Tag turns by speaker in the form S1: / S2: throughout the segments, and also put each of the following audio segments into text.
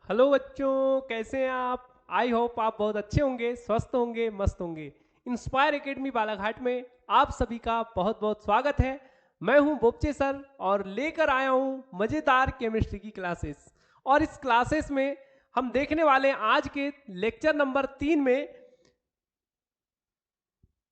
S1: Hello बच्चों, कैसे हैं आप? आई होप आप बहुत अच्छे होंगे, स्वस्थ होंगे, मस्त होंगे। इंस्पायर एकेडमी बालाघाट में आप सभी का बहुत बहुत स्वागत है। मैं हूं बोपचे सर और लेकर आया हूं मज़ेदार केमिस्ट्री की क्लासेस। और इस क्लासेस में हम देखने वाले हैं आज के लेक्चर नंबर 3 में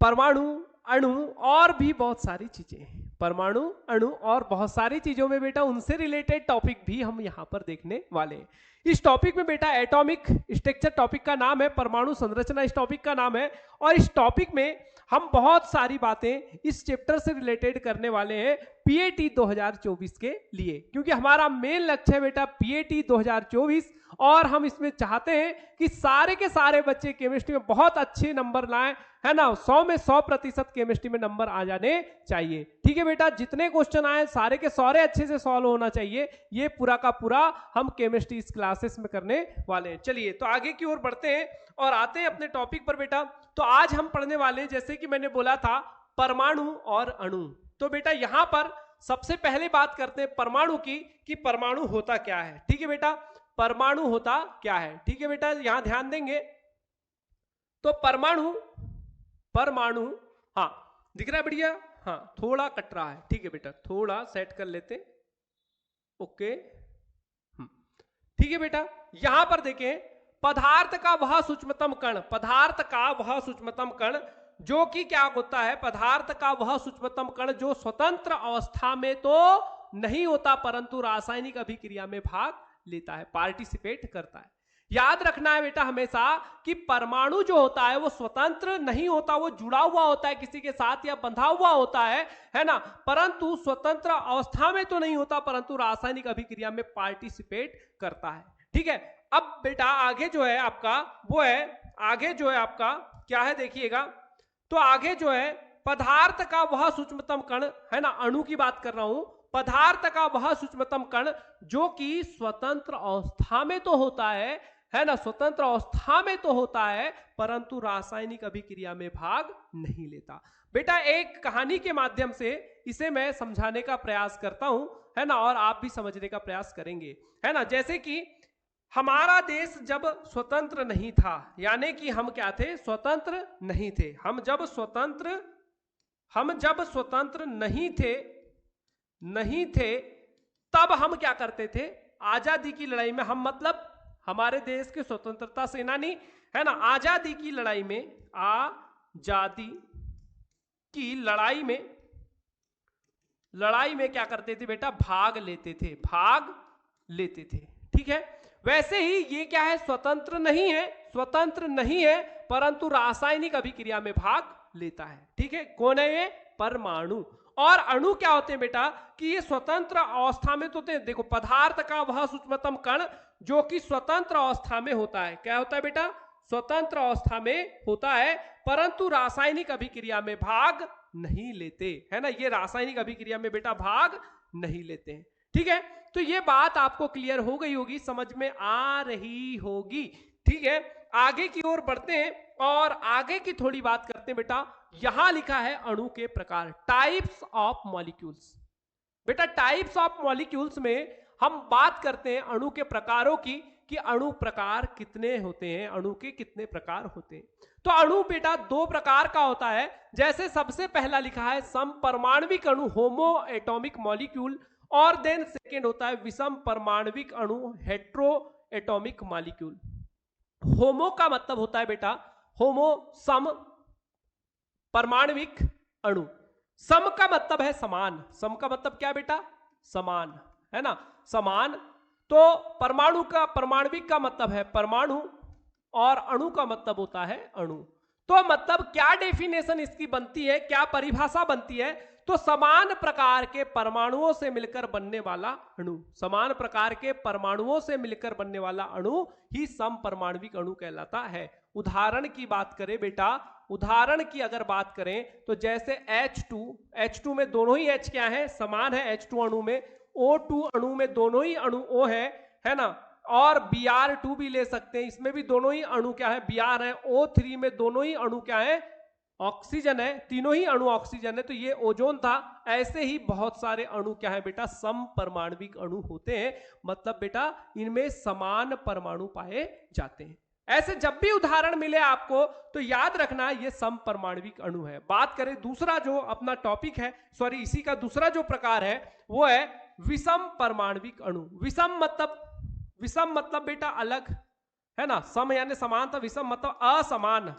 S1: परमाणु, अणु और भी बहुत सारी चीजें। परमाणु, अणु और बहुत सारी चीजों में बेटा उनसे रिलेटेड टॉपिक भी हम यहाँ पर देखने वाले हैं। इस टॉपिक में बेटा एटॉमिक स्ट्रक्चर टॉपिक का नाम है, परमाणु संरचना इस टॉपिक का नाम है। और इस टॉपिक में हम बहुत सारी बातें इस चैप्टर से रिलेटेड करने वाले हैं पीएटी 2024 के लिए, क्योंकि हमारा मेन लक्ष्य है बेटा पीएटी 2024। और हम इसमें चाहते हैं कि सारे के सारे बच्चे केमिस्ट्री में बहुत अच्छे नंबर लाएं, है ना। 100 में 100% केमिस्ट्री में नंबर आ जाने चाहिए। ठीक है बेटा, जितने क्वेश्चन आए सारे के सारे अच्छे से सॉल्व होना चाहिए। ये पूरा का पूरा हम केमिस्ट्री इस क्लासेस में करने वाले हैं। चलिए तो आगे की ओर बढ़ते हैं और आते हैं अपने टॉपिक पर बेटा। तो आज हम पढ़ने वाले, जैसे कि मैंने बोला था, परमाणु और अणु। तो बेटा यहां पर सबसे पहले बात करते हैं परमाणु की, कि परमाणु होता क्या है। ठीक है बेटा, परमाणु होता क्या है। ठीक है बेटा, यहां ध्यान देंगे तो परमाणु, परमाणु, हाँ दिख रहा है बढ़िया, हाँ थोड़ा कट रहा है। ठीक है बेटा, थोड़ा सेट कर लेते, ओके। ठीक है बेटा, यहां पर देखें, पदार्थ का वह सूक्ष्मतम कण, पदार्थ का वह सूक्ष्मतम कण जो कि क्या होता है, पदार्थ का वह सूक्ष्मतम कण जो स्वतंत्र अवस्था में तो नहीं होता परंतु रासायनिक अभिक्रिया में भाग लेता है, पार्टिसिपेट करता है। याद रखना है बेटा हमेशा कि परमाणु जो होता है वो स्वतंत्र नहीं होता, वो जुड़ा हुआ होता है किसी के साथ या बंधा हुआ होता है ना, परंतु स्वतंत्र अवस्था में तो नहीं होता परंतु रासायनिक अभिक्रिया में पार्टिसिपेट करता है। ठीक है, अब बेटा आगे जो है आपका वो है, आगे जो है आपका क्या है देखिएगा, तो आगे जो है पदार्थ का वह सूक्ष्मतम कण, है ना, अणु की बात कर रहा हूं, पदार्थ का वह सूक्ष्मतम कण जो कि स्वतंत्र अवस्था में तो होता है ना, स्वतंत्र अवस्था में तो होता है परंतु रासायनिक अभिक्रिया में भाग नहीं लेता। बेटा एक कहानी के माध्यम से इसे मैं समझाने का प्रयास करता हूं, है ना, और आप भी समझने का प्रयास करेंगे, है ना। जैसे कि हमारा देश जब स्वतंत्र नहीं था, यानी कि हम क्या थे, स्वतंत्र नहीं थे। हम जब स्वतंत्र नहीं थे तब हम क्या करते थे, आजादी की लड़ाई में हम, मतलब हमारे देश के स्वतंत्रता सेनानी, है ना, आजादी की लड़ाई में, आजादी की लड़ाई में क्या करते थे बेटा, भाग लेते थे। ठीक है, वैसे ही ये क्या है, स्वतंत्र नहीं है परंतु रासायनिक अभिक्रिया में भाग लेता है। ठीक है, कौन है ये, परमाणु। और अणु क्या होते हैं बेटा, कि ये स्वतंत्र अवस्था में तो होते हैं। देखो, पदार्थ का वह सूक्ष्मतम कण जो कि स्वतंत्र अवस्था में होता है, क्या होता है बेटा, स्वतंत्र अवस्था में होता है परंतु रासायनिक अभिक्रिया में भाग नहीं लेते, है ना, ये रासायनिक अभिक्रिया में बेटा भाग नहीं लेते हैं। ठीक है, तो ये बात आपको क्लियर हो गई होगी, समझ में आ रही होगी। ठीक है, आगे की ओर बढ़ते हैं और आगे की थोड़ी बात करते हैं बेटा। यहां लिखा है अणु के प्रकार, टाइप्स ऑफ मॉलिक्यूल्स। बेटा टाइप्स ऑफ मॉलिक्यूल्स में हम बात करते हैं अणु के प्रकारों की, कि अणु प्रकार कितने होते हैं, अणु के कितने प्रकार होते हैं। तो अणु बेटा दो प्रकार का होता है। जैसे सबसे पहला लिखा है समपरमाणविक अणु, होमो एटॉमिक मॉलिक्यूल, और देन सेकेंड होता है विषम परमाणविक अणु, हेट्रो एटॉमिक मॉलिक्यूल। होमो का मतलब होता है बेटा, होमो सम परमाणविक अणु, सम का मतलब है समान, सम का मतलब क्या बेटा, समान, है ना, समान। तो परमाणु का, परमाणविक का मतलब है परमाणु और अणु का मतलब होता है अणु। तो मतलब क्या डेफिनेशन इसकी बनती है, क्या परिभाषा बनती है, तो समान प्रकार के परमाणुओं से मिलकर बनने वाला अणु, समान प्रकार के परमाणुओं से मिलकर बनने वाला अणु ही समपरमाणविक अणु कहलाता है। उदाहरण की बात करें बेटा, उदाहरण की अगर बात करें तो जैसे H2 में दोनों ही H क्या है, समान है H2 अणु में, O2 अणु में दोनों ही अणु O है ना, और Br2 भी ले सकते हैं, इसमें भी दोनों ही अणु क्या है, Br है। O3 में दोनों ही अणु क्या है, ऑक्सीजन है, तीनों ही अणु ऑक्सीजन है, तो ये ओजोन था। ऐसे ही बहुत सारे अणु क्या है बेटा, समपरमाणविक अणु होते हैं, मतलब बेटा इनमें समान परमाणु पाए जाते हैं। ऐसे जब भी उदाहरण मिले आपको तो याद रखना ये समपरमाणविक अणु है। बात करें दूसरा जो अपना टॉपिक है, सॉरी इसी का दूसरा जो प्रकार है वो है विषम परमाणविक अणु। विषम मतलब बेटा अलग है ना, सम यानी समान था, विषम मतलब असमान,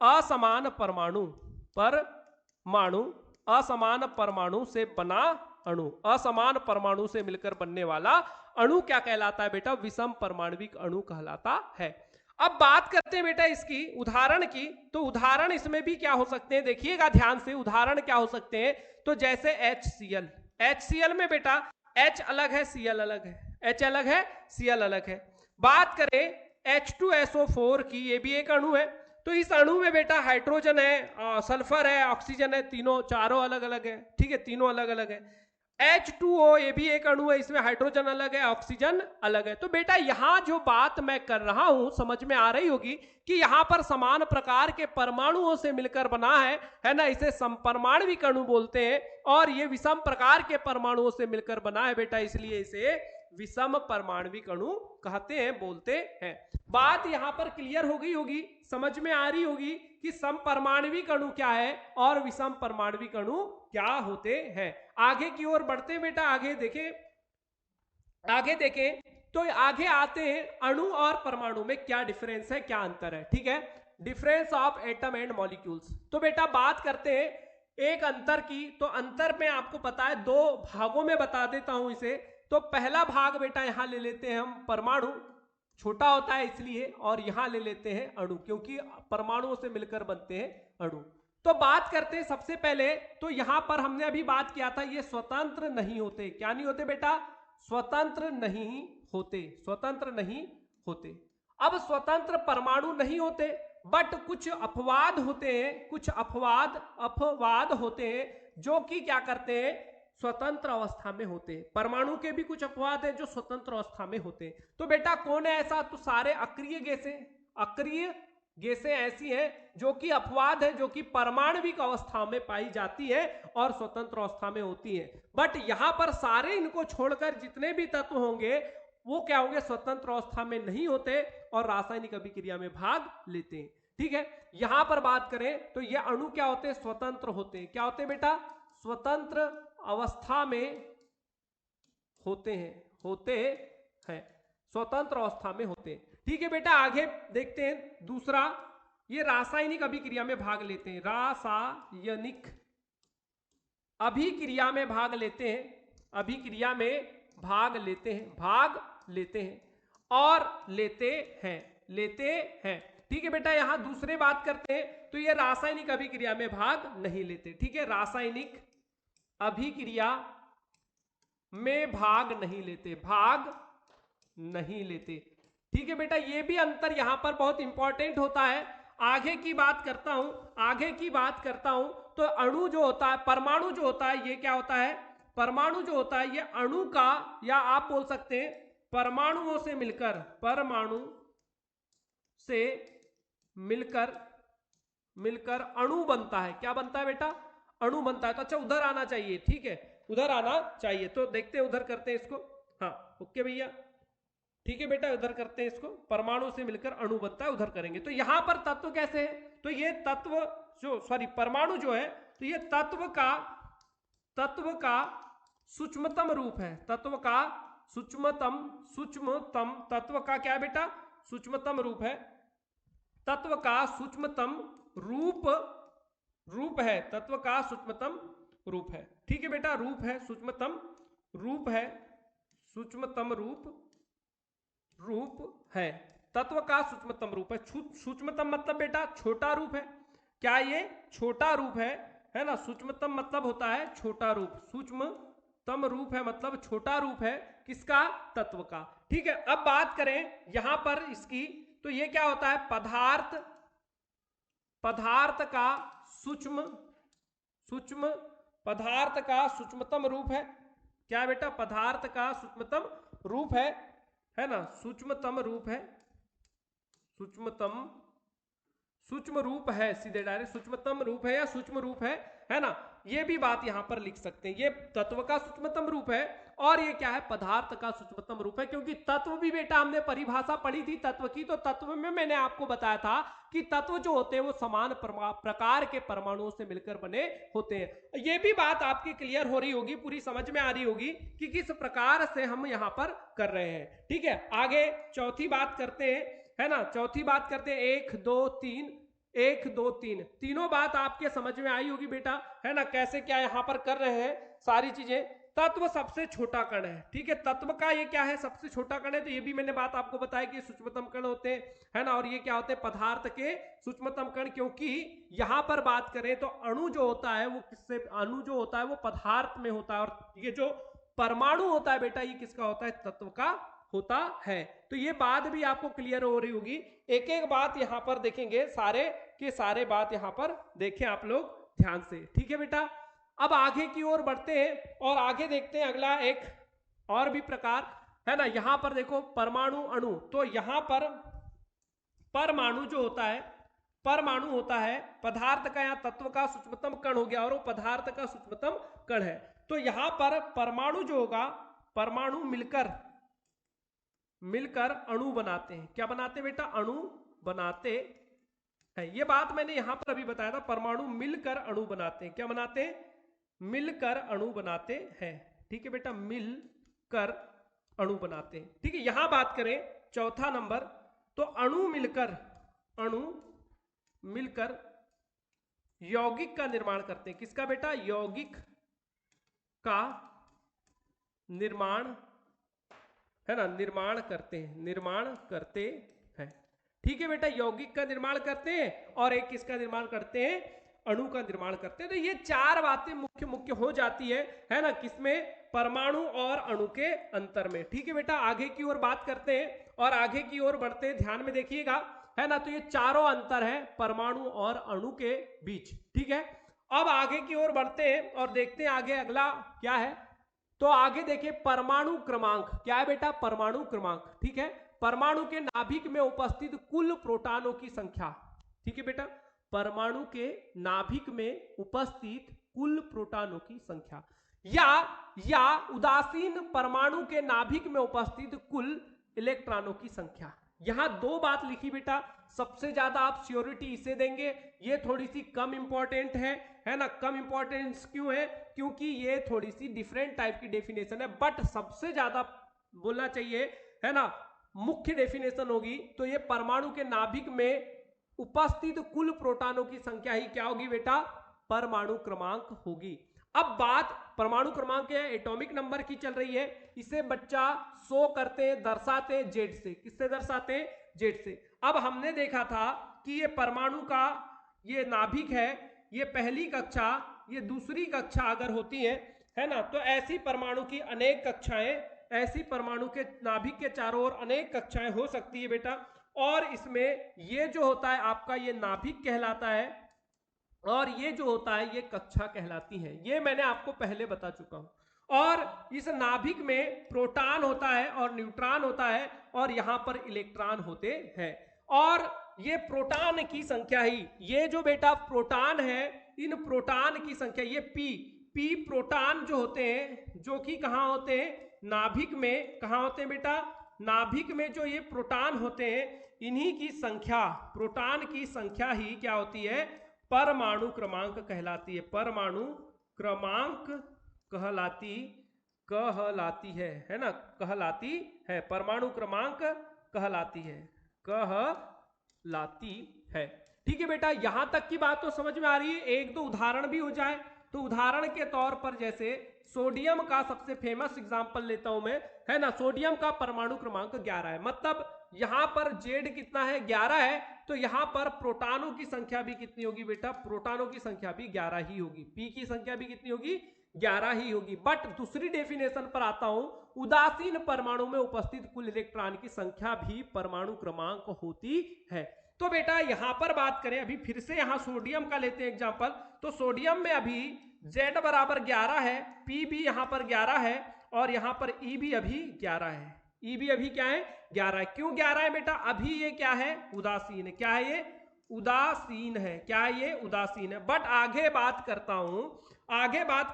S1: असमान परमाणु, असमान परमाणु से बना अणु, असमान परमाणु से मिलकर बनने वाला अणु क्या कहलाता है बेटा, विषम परमाणविक अणु कहलाता है। अब बात करते हैं बेटा इसकी उदाहरण की, तो उदाहरण इसमें भी क्या हो सकते हैं, देखिएगा ध्यान से, उदाहरण क्या हो सकते हैं, तो जैसे HCl, HCl में बेटा H अलग है, Cl अलग है, H अलग है, Cl अलग है। बात करें H2SO4 की, ये भी एक अणु है, तो इस अणु में बेटा हाइड्रोजन है, सल्फर है, ऑक्सीजन है, तीनों चारों अलग अलग है, ठीक है, तीनों अलग अलग है। H2O ये भी एक अणु है, इसमें हाइड्रोजन अलग है, ऑक्सीजन अलग है। तो बेटा यहां जो बात मैं कर रहा हूं समझ में आ रही होगी कि यहां पर समान प्रकार के परमाणुओं से मिलकर बना है ना, इसे समपरमाणविक अणु बोलते हैं, और ये विषम प्रकार के परमाणुओं से मिलकर बना है बेटा, इसलिए इसे विषम परमाणविक अणु कहते हैं, बोलते हैं। बात यहां पर क्लियर हो गई होगी, समझ में आ रही होगी कि समपरमाणविक अणु क्या है और विषम परमाणविक अणु क्या होते हैं। आगे की ओर बढ़ते हैं बेटा, आगे देखें तो आगे आते हैं अणु और परमाणु में क्या डिफरेंस है, क्या अंतर है, ठीक है, difference of atom and molecules. तो बेटा बात करते हैं एक अंतर की, तो अंतर में आपको पता है दो भागों में बता देता हूं इसे। तो पहला भाग बेटा यहां ले लेते हैं हम परमाणु, छोटा होता है इसलिए, और यहां ले लेते हैं अणु, क्योंकि परमाणुओं से मिलकर बनते हैं अणु। तो बात करते हैं सबसे पहले, तो यहां पर हमने अभी बात किया था ये स्वतंत्र नहीं होते, क्या नहीं होते बेटा, स्वतंत्र नहीं होते। अब स्वतंत्र परमाणु नहीं होते, बट कुछ अपवाद होते हैं, कुछ अपवाद होते हैं जो कि क्या करते हैं, स्वतंत्र अवस्था में होते हैं। परमाणु के भी कुछ अपवाद हैं जो स्वतंत्र अवस्था में होते हैं। तो बेटा कौन है ऐसा, तो सारे अक्रिय गैसें ऐसी हैं जो कि अपवाद है, जो कि परमाणविक अवस्था में पाई जाती है और स्वतंत्र अवस्था में होती है। बट यहां पर सारे इनको छोड़कर जितने भी तत्व होंगे वो क्या होंगे, स्वतंत्र अवस्था में नहीं होते और रासायनिक अभिक्रिया में भाग लेते हैं, ठीक है। यहां पर बात करें तो ये अणु क्या होते हैं, स्वतंत्र होते हैं। क्या होते हैं बेटा, स्वतंत्र अवस्था में होते हैं, स्वतंत्र अवस्था में होते हैं, ठीक है बेटा। आगे देखते हैं दूसरा, ये रासायनिक अभिक्रिया में भाग लेते हैं, रासायनिक अभिक्रिया में भाग लेते हैं, अभिक्रिया में भाग लेते हैं और लेते हैं, ठीक है बेटा। यहां दूसरे बात करते हैं तो ये रासायनिक अभिक्रिया में भाग नहीं लेते, ठीक है, रासायनिक अभिक्रिया में भाग नहीं लेते, ठीक है बेटा। ये भी अंतर यहां पर बहुत इंपॉर्टेंट होता है। आगे की बात करता हूं तो अणु जो होता है, परमाणु जो होता है, ये क्या होता है, परमाणु जो होता है ये अणु का, या आप बोल सकते हैं परमाणुओं से मिलकर अणु बनता है। क्या बनता है बेटा, अणु बनता है। तो अच्छा उधर आना चाहिए, ठीक है, उधर आना चाहिए। तो देखते हैं, उधर करते हैं इसको, हाँ ओके भैया, ठीक है बेटा, उधर करते हैं इसको, परमाणु से मिलकर अणु बनता है, उधर करेंगे। तो यहां पर तत्व कैसे है, तो ये परमाणु जो है, तो ये तत्व का सूक्ष्मतम रूप है, तत्व का क्या है बेटा, सूक्ष्मतम रूप है, तत्व का सूक्ष्मतम रूप है, तत्व का सूक्ष्मतम रूप है, ठीक है बेटा, रूप है, सूक्ष्मतम रूप है, सूक्ष्मतम रूप है, तत्व का सूक्ष्मतम रूप है। सूक्ष्मतम मतलब बेटा छोटा रूप है, क्या ये छोटा रूप है ना, सूक्ष्मतम मतलब होता है छोटा रूप, सूक्ष्मतम रूप है मतलब छोटा रूप है, किसका, तत्व का, ठीक है। अब बात करें यहां पर इसकी, तो ये क्या होता है, पदार्थ का सूक्ष्मतम रूप है, क्या बेटा, पदार्थ का सूक्ष्मतम रूप है ना, सूक्ष्मतम सूक्ष्म रूप है, सीधे डायरेक्ट सूक्ष्मतम रूप है या सूक्ष्म रूप है ना, ये भी बात यहां पर लिख सकते हैं। ये तत्व का सूक्ष्मतम रूप है और ये क्या है, पदार्थ का सूक्ष्मतम रूप है। क्योंकि तत्व भी बेटा हमने परिभाषा पढ़ी थी तत्व की, तो तत्व में मैंने आपको बताया था कि तत्व जो होते हैं वो समान प्रकार के परमाणुओं से मिलकर बने होते हैं। ये भी बात आपकी क्लियर हो रही होगी, पूरी समझ में आ रही होगी कि किस प्रकार से हम यहां पर कर रहे हैं। ठीक है, आगे चौथी बात करते हैं, है ना, चौथी बात करते हैं। 1 2 3, 1 2 3, तीनों बात आपके समझ में आई होगी बेटा, है ना, कैसे क्या यहां पर कर रहे हैं सारी चीजें। तत्व सबसे छोटा कण है, ठीक है, तत्व का ये क्या है, सबसे छोटा कण है। तो ये भी मैंने बात आपको बताया कि सूक्ष्मतम कण होते हैं, है ना, और ये क्या होते हैं, पदार्थ के सूक्ष्मतम कण। क्योंकि यहां पर बात करें तो अणु जो होता है वो किससे, अणु जो होता है वो पदार्थ में होता है, और ये जो परमाणु होता है बेटा ये किसका होता है, तत्व का होता है। तो ये बात भी आपको क्लियर हो रही होगी। एक एक बात यहां पर देखेंगे, सारे के सारे बात यहां पर देखें आप लोग ध्यान से। ठीक है बेटा, अब आगे की ओर बढ़ते हैं और आगे देखते हैं अगला एक और भी प्रकार, है ना। यहां पर देखो परमाणु अणु, तो यहां पर परमाणु जो होता है, परमाणु होता है पदार्थ का या तत्व का सूक्ष्मतम कण हो गया, और वो पदार्थ का सूक्ष्मतम कण है। तो यहां पर परमाणु जो होगा, परमाणु मिलकर अणु बनाते हैं। क्या बनाते हैं बेटा, अणु बनाते हैं। ये बात मैंने यहां पर अभी बताया था, परमाणु मिलकर अणु बनाते हैं। क्या बनाते हैं, मिलकर अणु बनाते हैं। ठीक है बेटा, मिलकर अणु बनाते हैं। ठीक है, यहां बात करें चौथा नंबर, तो अणु मिलकर यौगिक का निर्माण करते हैं। किसका बेटा, यौगिक का निर्माण, है ना, निर्माण करते हैं। ठीक है बेटा, यौगिक का निर्माण करते हैं और एक किसका निर्माण करते हैं, अणु का निर्माण करते हैं। तो ये चार बातें मुख्य हो जाती है ना, किसमें, परमाणु और अणु के अंतर में। ठीक है बेटा, आगे की ओर बात करते हैं और आगे की ओर बढ़ते हैं, ध्यान में देखिएगा, है ना। तो ये चारों अंतर है परमाणु और अणु के बीच। ठीक है, अब आगे की ओर बढ़ते हैं और देखते हैं आगे अगला क्या है। तो आगे देखिए परमाणु क्रमांक, क्या है बेटा, परमाणु क्रमांक। ठीक है, परमाणु के नाभिक में उपस्थित कुल प्रोटॉनों की संख्या। ठीक है बेटा, परमाणु के नाभिक में उपस्थित कुल प्रोटॉनों की संख्या, या उदासीन परमाणु के नाभिक में उपस्थित कुल इलेक्ट्रॉनों की संख्या। यहां दो बात लिखी बेटा, सबसे ज्यादा आप श्योरिटी इसे देंगे, ये थोड़ी सी कम इंपॉर्टेंट है ना। कम इंपॉर्टेंस क्यों है, क्योंकि ये थोड़ी सी डिफरेंट टाइप की डेफिनेशन है, बट सबसे ज्यादा बोलना चाहिए, है ना, मुख्य डेफिनेशन होगी तो ये परमाणु के नाभिक में उपस्थित कुल प्रोटॉनों की संख्या ही क्या होगी बेटा, परमाणु क्रमांक होगी। अब बात परमाणु क्रमांक है, एटॉमिक नंबर की चल रही है, इसे बच्चा शो करते हैं, दर्शाते हैं जेड से। किससे दर्शाते हैं, जेड से। अब हमने देखा था कि ये परमाणु का ये नाभिक है, ये पहली कक्षा, ये दूसरी कक्षा अगर होती है ना, तो ऐसी परमाणु की अनेक कक्षाएं, ऐसी परमाणु के नाभिक के चारों ओर अनेक कक्षाएं हो सकती है बेटा। और इसमें ये जो होता है आपका, ये नाभिक कहलाता है, और ये जो होता है ये कक्षा कहलाती है। ये मैंने आपको पहले बता चुका हूं। और इस नाभिक में प्रोटॉन होता है और न्यूट्रॉन होता है, और यहां पर इलेक्ट्रॉन होते हैं। और ये प्रोटॉन की संख्या ही, ये जो बेटा प्रोटॉन है, इन प्रोटॉन की संख्या, ये पी प्रोटॉन जो होते हैं, जो कि कहां होते हैं, नाभिक में। कहां होते हैं बेटा, नाभिक में जो ये प्रोटॉन होते हैं, इन्हीं की संख्या, प्रोटॉन की संख्या ही क्या होती है, परमाणु क्रमांक कहलाती है। परमाणु क्रमांक कहलाती है ना, कहलाती है, परमाणु क्रमांक कहलाती है। ठीक है बेटा, यहां तक की बात तो समझ में आ रही है। एक दो उदाहरण भी हो जाए, तो उदाहरण के तौर पर जैसे सोडियम का सबसे फेमस एग्जांपल लेता हूं मैं, है ना। सोडियम का परमाणु क्रमांक 11 है, मतलब यहां पर जेड कितना है, 11 है, तो यहां पर प्रोटॉनों की संख्या भी कितनी होगी बेटा, प्रोटॉनों की संख्या भी 11 ही होगी। पी की संख्या भी कितनी होगी, 11 ही होगी। बट दूसरी डेफिनेशन पर आता हूं, उदासीन परमाणु में उपस्थित कुल इलेक्ट्रॉन की संख्या भी परमाणु क्रमांक होती है। तो बेटा यहां पर बात करें, अभी फिर से यहां सोडियम का लेते हैं एग्जांपल, तो सोडियम में अभी Z बराबर 11 है, P भी यहां पर 11 है, और यहां पर E भी अभी 11 है। E भी अभी क्या है, 11 है। क्यों 11 है बेटा, अभी ये क्या है, उदासीन है। क्या है ये, उदासीन है। क्या ये उदासीन है? बट आगे बात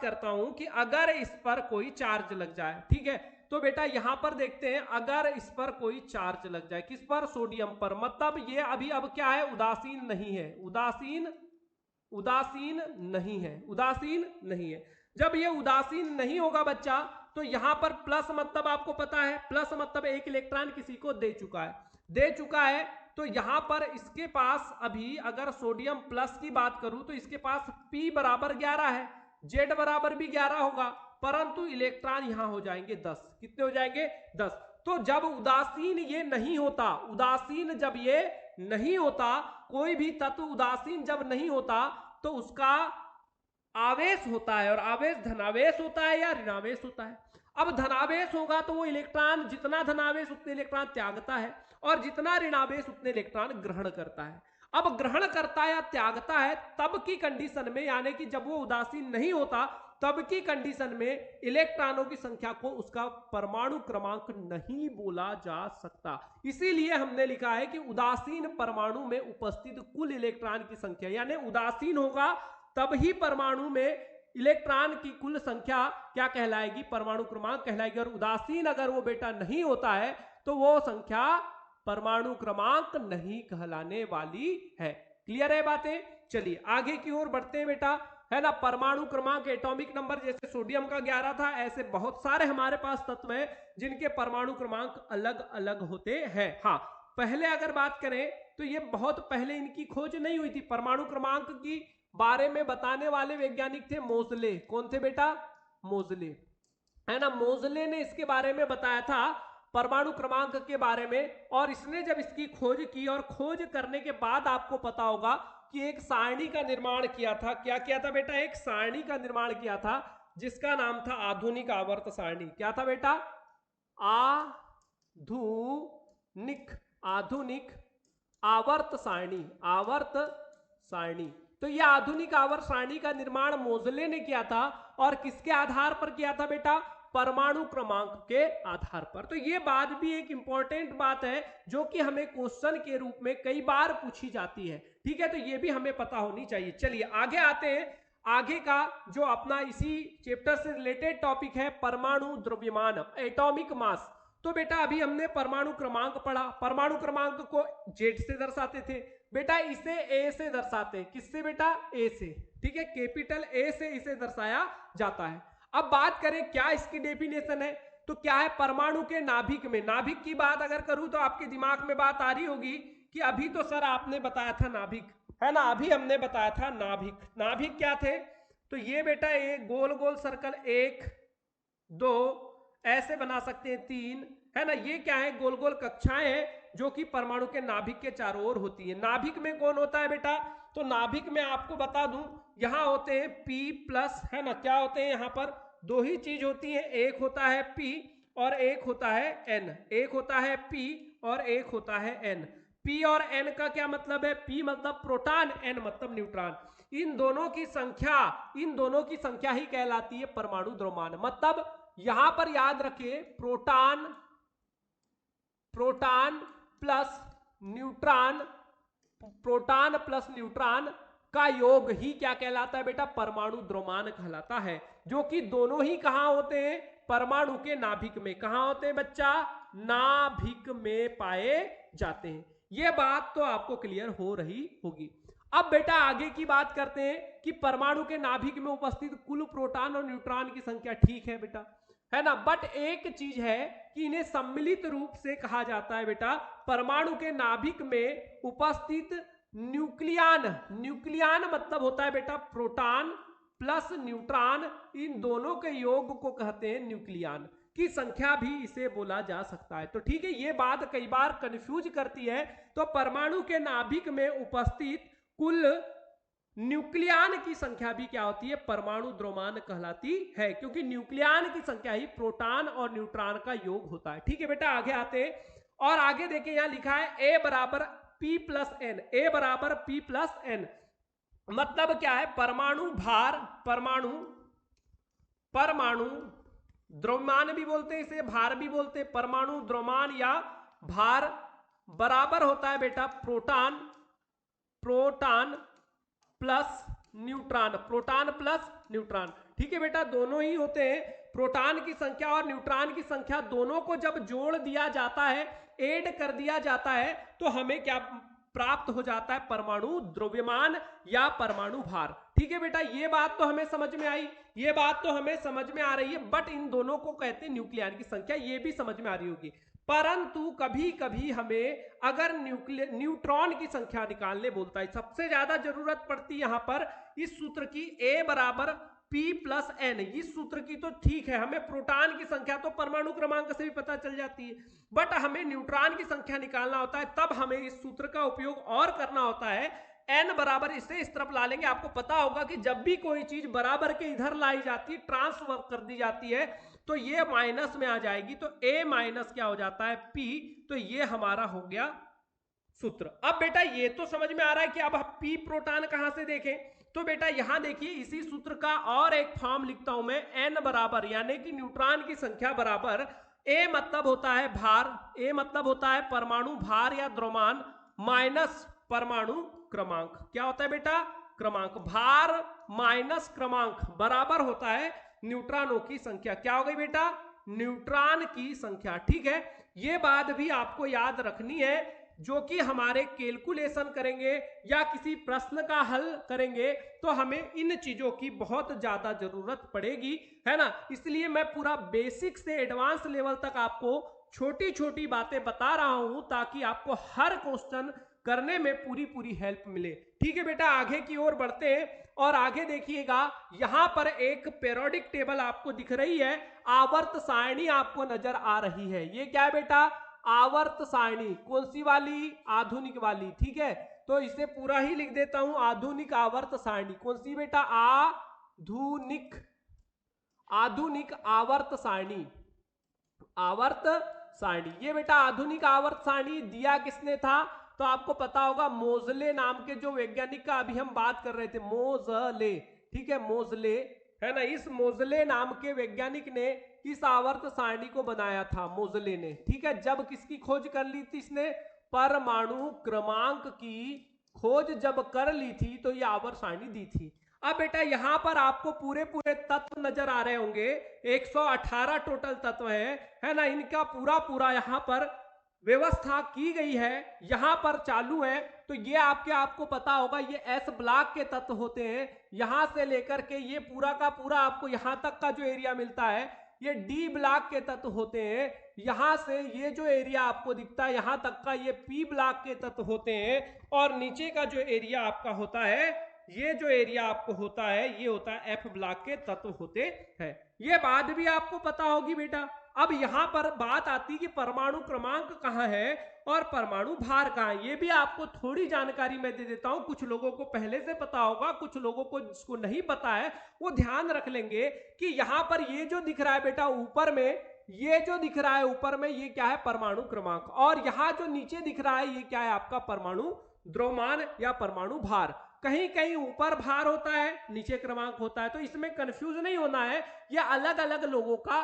S1: करता हूं कि अगर इस पर कोई चार्ज लग जाए, ठीक है, तो बेटा यहां पर देखते हैं, अगर इस पर कोई चार्ज लग जाए, किस पर? सोडियम पर, मतलब ये अभी अब क्या है? उदासीन नहीं है, उदासीन नहीं है। जब ये उदासीन नहीं होगा बच्चा, तो यहां पर प्लस मतलब आपको पता है, प्लस मतलब एक इलेक्ट्रॉन किसी को दे चुका है, तो यहां पर इसके पास अभी अगर सोडियम प्लस की बात करूं तो इसके पास P बराबर 11 है, Z बराबर भी 11 होगा, परंतु इलेक्ट्रॉन यहां हो जाएंगे 10। कितने हो जाएंगे? 10। तो जब उदासीन ये नहीं होता, कोई भी तत्व उदासीन जब नहीं होता, तो उसका आवेश होता है, और आवेश धनावेश होता है या ऋणावेश होता है। अब धनावेश होगा तो वो इलेक्ट्रॉन, जितना धनावेश उतने इलेक्ट्रॉन त्यागता है, और जितना ऋणावेश उतने इलेक्ट्रॉन ग्रहण करता है। अब ग्रहण करता या त्यागता है तब की कंडीशन में, यानी कि जब वो उदासीन नहीं होता तब की कंडीशन में इलेक्ट्रॉनों की संख्या को उसका परमाणु क्रमांक नहीं बोला जा सकता। इसीलिए हमने लिखा है कि उदासीन परमाणु में उपस्थित कुल इलेक्ट्रॉन की संख्या, यानी उदासीन होगा तब ही परमाणु में इलेक्ट्रॉन की कुल संख्या क्या कहलाएगी? परमाणु क्रमांक कहलाएगी। और उदासीन अगर वो बेटा नहीं होता है तो वो संख्या परमाणु क्रमांक नहीं कहलाने वाली है। क्लियर है बातें? चलिए आगे की ओर बढ़ते हैं बेटा, है ना। परमाणु क्रमांक, एटॉमिक नंबर, जैसे सोडियम का 11 था, ऐसे बहुत सारे हमारे पास तत्व हैं जिनके परमाणु क्रमांक अलग अलग होते हैं। हाँ, पहले अगर बात करें तो ये बहुत पहले इनकी खोज नहीं हुई थी। परमाणु क्रमांक की बारे में बताने वाले वैज्ञानिक थे मोजले। कौन थे बेटा? मोजले, है ना। मोजले ने इसके बारे में बताया था, परमाणु क्रमांक के बारे में। और इसने जब इसकी खोज की, और खोज करने के बाद आपको पता होगा कि एक सारणी का निर्माण किया था। क्या किया था बेटा? एक सारणी का निर्माण किया था जिसका नाम था आधुनिक आवर्त सारणी। क्या था बेटा? आधुनिक आवर्त सारणी। तो यह आधुनिक आवर्त सारणी का निर्माण मोजले ने किया था, और किसके आधार पर किया था बेटा? परमाणु क्रमांक के आधार पर। तो ये बात भी एक इंपॉर्टेंट बात है जो कि हमें क्वेश्चन के रूप में कई बार पूछी जाती है, ठीक है, तो ये भी हमें पता होनी चाहिए। चलिए आगे आते हैं। आगे का जो अपना इसी चैप्टर से रिलेटेड टॉपिक है परमाणु द्रव्यमान, एटॉमिक मास। तो बेटा अभी हमने परमाणु क्रमांक पढ़ा, परमाणु क्रमांक को Z से दर्शाते थे बेटा, इसे A से दर्शाते हैं। किससे बेटा? A से, ठीक है, कैपिटल A से इसे दर्शाया जाता है। अब बात करें क्या इसकी डेफिनेशन है, तो क्या है? परमाणु के नाभिक में, नाभिक की बात अगर करूं तो आपके दिमाग में बात आ रही होगी कि अभी तो सर आपने बताया था नाभिक, है ना, अभी हमने बताया था नाभिक। नाभिक क्या थे? तो ये बेटा एक गोल गोल सर्कल, 1 2 ऐसे बना सकते हैं, 3, है ना। ये क्या है? गोल गोल कक्षाएं हैं जो कि परमाणु के नाभिक के चारों ओर होती है। नाभिक में कौन होता है बेटा? तो नाभिक में आपको बता दूं, यहां होते हैं P+, है ना। क्या होते हैं? यहां पर दो ही चीज होती है, एक होता है P और एक होता है N। एक होता है P और एक होता है N। P और N का क्या मतलब है? P मतलब प्रोटॉन, N मतलब न्यूट्रॉन। इन दोनों की संख्या ही कहलाती है परमाणु द्रव्यमान। मतलब यहां पर याद रखिए, प्रोटॉन प्लस न्यूट्रॉन का योग ही क्या कहलाता है बेटा? परमाणु द्रव्यमान कहलाता है। जो कि दोनों ही कहां होते हैं? परमाणु के नाभिक में। कहां होते हैं बच्चा? नाभिक में पाए जाते हैं। यह बात तो आपको क्लियर हो रही होगी। अब बेटा आगे की बात करते हैं कि परमाणु के नाभिक में उपस्थित कुल प्रोटॉन और न्यूट्रॉन की संख्या, ठीक है बेटा, है ना। बट एक चीज है कि इन्हें सम्मिलित रूप से कहा जाता है बेटा, परमाणु के नाभिक में उपस्थित न्यूक्लियन मतलब होता है बेटा प्रोटॉन प्लस न्यूट्रॉन, इन दोनों के योग को कहते हैं न्यूक्लियन की संख्या भी इसे बोला जा सकता है। तो ठीक है, ये बात कई बार कंफ्यूज करती है। तो परमाणु के नाभिक में उपस्थित कुल न्यूक्लियन की संख्या भी क्या होती है? परमाणु द्रव्यमान कहलाती है, क्योंकि न्यूक्लियन की संख्या ही प्रोटॉन और न्यूट्रॉन का योग होता है। ठीक है बेटा, आगे आते हैं और आगे देखिए यहां लिखा है A बराबर P+N। A बराबर P+N मतलब क्या है? परमाणु भार, परमाणु द्रव्यमान भी बोलते हैं इसे, भार भी बोलते हैं। परमाणु द्रव्यमान या भार बराबर होता है बेटा proton proton plus neutron, proton plus neutron. ठीक है बेटा, दोनों ही होते हैं। प्रोटॉन की संख्या और न्यूट्रॉन की संख्या दोनों को जब जोड़ दिया जाता है, ऐड कर दिया जाता है, तो हमें क्या प्राप्त हो जाता है? परमाणु द्रव्यमान या परमाणु भार। ठीक है बेटा, ये बात तो हमें समझ में आई, ये बात तो हमें समझ में आ रही है। बट इन दोनों को कहते हैं न्यूक्लियन की संख्या, ये भी समझ में आ रही होगी। परंतु कभी कभी हमें अगर न्यूट्रॉन की संख्या निकालने बोलता है, सबसे ज्यादा जरूरत पड़ती है यहां पर इस सूत्र की, A बराबर P प्लस N। इस सूत्र की तो ठीक है, हमें प्रोटॉन की संख्या तो परमाणु क्रमांक से भी पता चल जाती है, बट हमें न्यूट्रॉन की संख्या निकालना होता है, तब हमें इस सूत्र का उपयोग और करना होता है। N बराबर, इसे इस तरफ ला लेंगे। आपको पता होगा कि जब भी कोई चीज बराबर के इधर लाई जाती है, ट्रांसफर कर दी जाती है, तो ये माइनस में आ जाएगी, तो A माइनस क्या हो जाता है? P। तो ये हमारा हो गया सूत्र। अब बेटा ये तो समझ में आ रहा है कि अब P प्रोटॉन कहां से देखें, तो बेटा यहां देखिए, इसी सूत्र का और एक फॉर्म लिखता हूं मैं। N बराबर यानी कि न्यूट्रॉन की संख्या बराबर A मतलब होता है भार, A मतलब होता है परमाणु भार या द्रव्यमान, माइनस परमाणु क्रमांक। क्या होता है बेटा? क्रमांक। भार माइनस क्रमांक बराबर होता है न्यूट्रॉनों की संख्या। क्या हो गई बेटा? न्यूट्रॉन की संख्या। ठीक है, ये बात भी आपको याद रखनी है, जो कि हमारे कैलकुलेशन करेंगे या किसी प्रश्न का हल करेंगे तो हमें इन चीजों की बहुत ज्यादा जरूरत पड़ेगी, है ना। इसलिए मैं पूरा बेसिक से एडवांस लेवल तक आपको छोटी छोटी बातें बता रहा हूं, ताकि आपको हर क्वेश्चन करने में पूरी पूरी हेल्प मिले। ठीक है बेटा, आगे की ओर बढ़ते हैं और आगे देखिएगा, यहां पर एक पेरियोडिक टेबल आपको दिख रही है, आवर्त सारणी आपको नजर आ रही है। ये क्या है बेटा? आवर्त सारणी। कौन सी वाली? आधुनिक वाली। ठीक है, तो इसे पूरा ही लिख देता हूं, आधुनिक आवर्त सारणी। कौन सी बेटा? आधुनिक, आधुनिक आवर्त सारणी, आवर्त सारणी। ये बेटा आधुनिक आवर्त सारणी दिया किसने था? तो आपको पता होगा, मोजले नाम के जो वैज्ञानिक का अभी हम बात कर रहे थे, मोजले। ठीक है, मोजले, है ना। इस मोजले नाम के वैज्ञानिक ने इस आवर्त सारणी को बनाया था, मोजले ने। ठीक है, जब किसकी खोज कर ली थी इसने? परमाणु क्रमांक की खोज जब कर ली थी, तो ये आवर्त सारणी दी थी। अब बेटा यहां पर आपको पूरे पूरे तत्व नजर आ रहे होंगे, 118 टोटल तत्व है ना। इनका पूरा पूरा यहां पर व्यवस्था की गई है, यहां पर चालू है। तो ये आपको पता होगा, ये एस ब्लॉक के तत्व होते हैं। यहां से लेकर के ये पूरा का पूरा आपको यहां तक का जो एरिया मिलता है, ये डी ब्लॉक के तत्व होते हैं। यहां से ये जो एरिया आपको दिखता है यहां तक का, ये पी ब्लॉक के तत्व होते हैं। और नीचे का जो एरिया आपका होता है, ये जो एरिया आपको होता है, ये होता है एफ ब्लॉक के तत्व होते हैं। ये बात भी आपको पता होगी बेटा। अब यहां पर बात आती है कि परमाणु क्रमांक कहां है और परमाणु भार कहां है। ये भी आपको थोड़ी जानकारी मैं दे देता हूं, कुछ लोगों को पहले से पता होगा, कुछ लोगों को जिसको नहीं पता है वो ध्यान रख लेंगे कि यहां पर ये जो दिख रहा है बेटा ऊपर में, ये जो दिख रहा है ऊपर में, ये क्या है? परमाणु क्रमांक। और यहां जो नीचे दिख रहा है, ये क्या है? आपका परमाणु द्रव्यमान या परमाणु भार। कहीं कहीं ऊपर भार होता है, नीचे क्रमांक होता है, तो इसमें कंफ्यूज नहीं होना है। ये अलग अलग लोगों का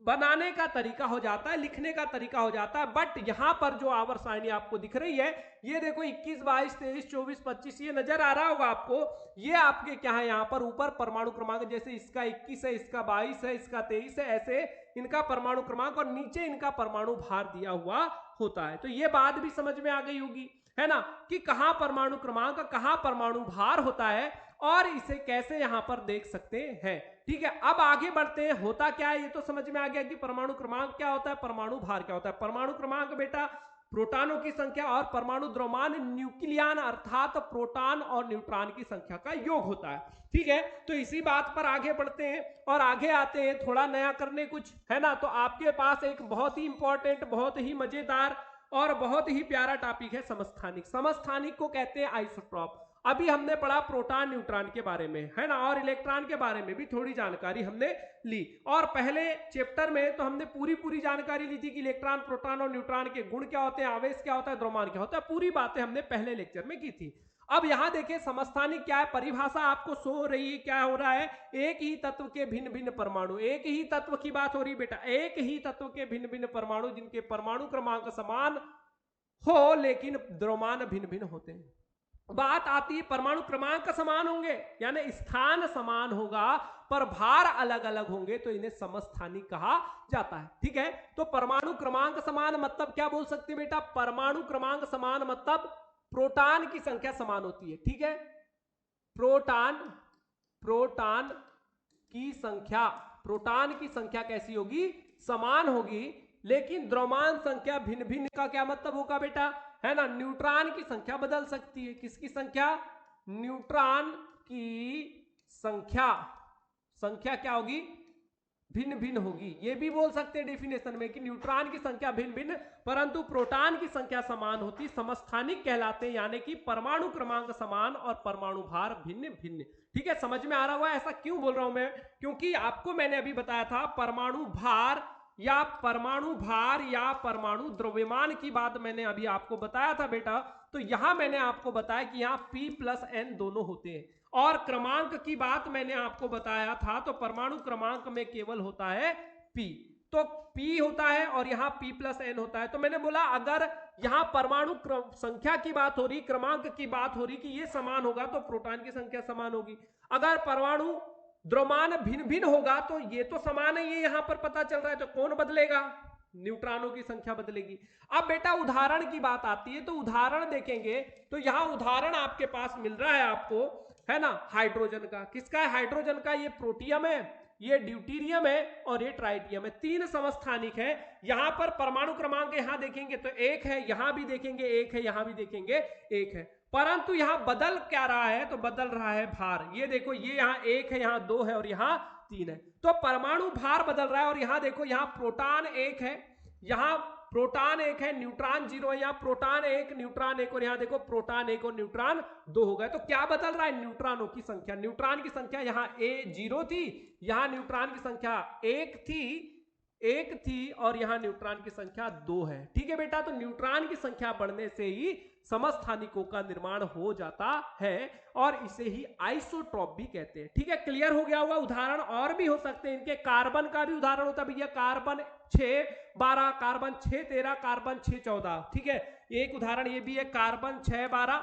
S1: बनाने का तरीका हो जाता है, लिखने का तरीका हो जाता है। बट यहां पर जो आवर्त सारणी आपको दिख रही है, ये देखो 21, 22, 23, 24, 25, ये नजर आ रहा होगा आपको। ये आपके क्या है? यहां पर ऊपर परमाणु क्रमांक, जैसे इसका 21 है, इसका 22 है, इसका 23 है, ऐसे इनका परमाणु क्रमांक, और नीचे इनका परमाणु भार दिया हुआ होता है। तो ये बात भी समझ में आ गई होगी, है ना, कि कहां परमाणु क्रमांक, कहां परमाणु भार होता है और इसे कैसे यहां पर देख सकते हैं। ठीक है, अब आगे बढ़ते हैं। होता क्या है ये तो समझ में आ गया कि परमाणु क्रमांक क्या होता है, परमाणु भार क्या होता है। परमाणु क्रमांक बेटा प्रोटॉनों की संख्या और परमाणु द्रव्यमान न्यूक्लियन अर्थात प्रोटॉन और न्यूट्रॉन की संख्या का योग होता है। ठीक है, तो इसी बात पर आगे बढ़ते हैं और आगे आते हैं थोड़ा नया करने कुछ, है ना। तो आपके पास एक बहुत ही इंपॉर्टेंट, बहुत ही मजेदार और बहुत ही प्यारा टॉपिक है समस्थानिक। समस्थानिक को कहते हैं आइसोटॉप। अभी हमने पढ़ा प्रोटॉन न्यूट्रॉन के बारे में, है ना, और इलेक्ट्रॉन के बारे में भी थोड़ी जानकारी हमने ली। और पहले चैप्टर में तो हमने पूरी पूरी जानकारी ली थी कि इलेक्ट्रॉन, प्रोटॉन और न्यूट्रॉन के गुण क्या होते हैं, आवेश क्या होता है, द्रव्यमान क्या होता है, पूरी बातें हमने पहले लेक्चर में की थी। अब यहां देखिए समस्थानिक क्या है, परिभाषा आपको शो हो रही है। क्या हो रहा है? एक ही तत्व के भिन्न भिन्न परमाणु, एक ही तत्व की बात हो रही बेटा, एक ही तत्व के भिन्न भिन्न परमाणु जिनके परमाणु क्रमांक समान हो लेकिन द्रव्यमान भिन्न भिन्न होते हैं। बात आती है परमाणु क्रमांक समान होंगे, यानी स्थान समान होगा पर भार अलग अलग होंगे, तो इन्हें समस्थानिक कहा जाता है। ठीक है, तो परमाणु क्रमांक समान मतलब क्या बोल सकते हैं बेटा? परमाणु क्रमांक समान मतलब प्रोटॉन की संख्या समान होती है। ठीक है, प्रोटॉन की संख्या कैसी होगी? समान होगी, लेकिन द्रव्यमान संख्या भिन्न भिन्न का क्या मतलब होगा बेटा? है ना, न्यूट्रॉन की संख्या बदल सकती है। किसकी संख्या? न्यूट्रॉन की संख्या क्या होगी? भिन्न भिन्न होगी। ये भी बोल सकते हैं डेफिनेशन में कि न्यूट्रॉन की संख्या भिन्न भिन्न, परंतु प्रोटॉन की संख्या समान होती, समस्थानिक कहलाते हैं, यानी कि परमाणु क्रमांक समान और परमाणु भार भिन्न भिन्न। ठीक है, समझ में आ रहा हुआ? ऐसा क्यों बोल रहा हूं मैं? क्योंकि आपको मैंने अभी बताया था परमाणु भार या परमाणु द्रव्यमान की बात मैंने अभी आपको बताया था बेटा। तो यहां मैंने आपको बताया कि यहां P प्लस N दोनों होते हैं, और क्रमांक की बात मैंने आपको बताया था, तो परमाणु क्रमांक में केवल होता है P। तो P होता है और यहां P प्लस N होता है। तो मैंने बोला अगर यहां परमाणु संख्या की बात हो रही, क्रमांक की बात हो रही कि ये समान होगा, तो प्रोटॉन की संख्या समान होगी। अगर परमाणु द्रव्यमान भिन्न भिन्न होगा तो ये तो समान है, ये यहां पर पता चल रहा है, तो कौन बदलेगा? न्यूट्रॉनों की संख्या बदलेगी। अब बेटा उदाहरण की बात आती है, तो उदाहरण देखेंगे तो यहां उदाहरण आपके पास मिल रहा है आपको, है ना, हाइड्रोजन का। किसका है? हाइड्रोजन का। ये प्रोटियम है, ये ड्यूटीरियम है और ये ट्राइटियम है। तीन समस्थानिक है। यहां पर परमाणु क्रमांक यहां देखेंगे तो 1 है, यहां भी देखेंगे 1 है, यहां भी देखेंगे 1 है, परंतु यहां बदल क्या रहा है? तो बदल रहा है भार। ये देखो, ये यहां 1 है, यहां 2 है और यहां 3 है, तो परमाणु भार बदल रहा है। और यहां देखो, यहां प्रोटॉन 1 है, यहां प्रोटॉन 1 है, न्यूट्रॉन 0 है, यहां प्रोटॉन 1 न्यूट्रॉन 1 और यहां देखो प्रोटॉन 1 और न्यूट्रॉन 2 हो गए। तो क्या बदल रहा है? न्यूट्रॉनों की संख्या। न्यूट्रॉन की संख्या यहां 0 थी, यहां न्यूट्रॉन की संख्या 1 थी और यहां न्यूट्रॉन की संख्या 2 है। ठीक है बेटा, तो न्यूट्रॉन की संख्या बढ़ने से ही समस्थानिकों का निर्माण हो जाता है और इसे ही आइसोट्रॉप भी कहते हैं। ठीक है, क्लियर हो गया होगा? उदाहरण और भी हो सकते हैं इनके। कार्बन का भी उदाहरण होता है भैया, कार्बन 6-12, कार्बन 6-13, कार्बन 6-14। ठीक है, एक उदाहरण ये भी है, कार्बन 6-12,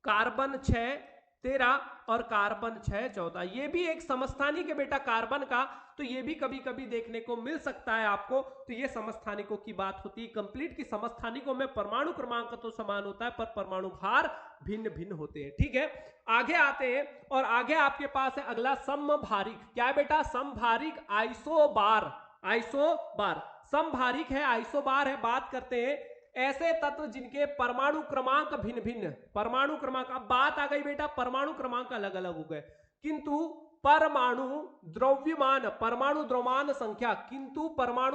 S1: कार्बन 6-13 और कार्बन 6-14। ये भी एक समस्थानिक है बेटा कार्बन का, तो ये भी कभी कभी देखने को मिल सकता है आपको। तो ये समस्थानिकों की बात होती है कंप्लीट, की समस्थानिकों में परमाणु क्रमांक तो समान होता है पर परमाणु भार भिन्न भिन्न होते हैं। ठीक है, आगे आते हैं और आगे आपके पास है अगला समभारिक। क्या है बेटा? समभारिक, आइसोबार। समभारिक है, आइसोबार है। बात करते हैं ऐसे तत्व जिनके परमाणु क्रमांक भिन्न भिन्न, परमाणु क्रमांक, अब बात आ गई बेटा परमाणु क्रमांक अलग अलग हो गए, किंतु परमाणु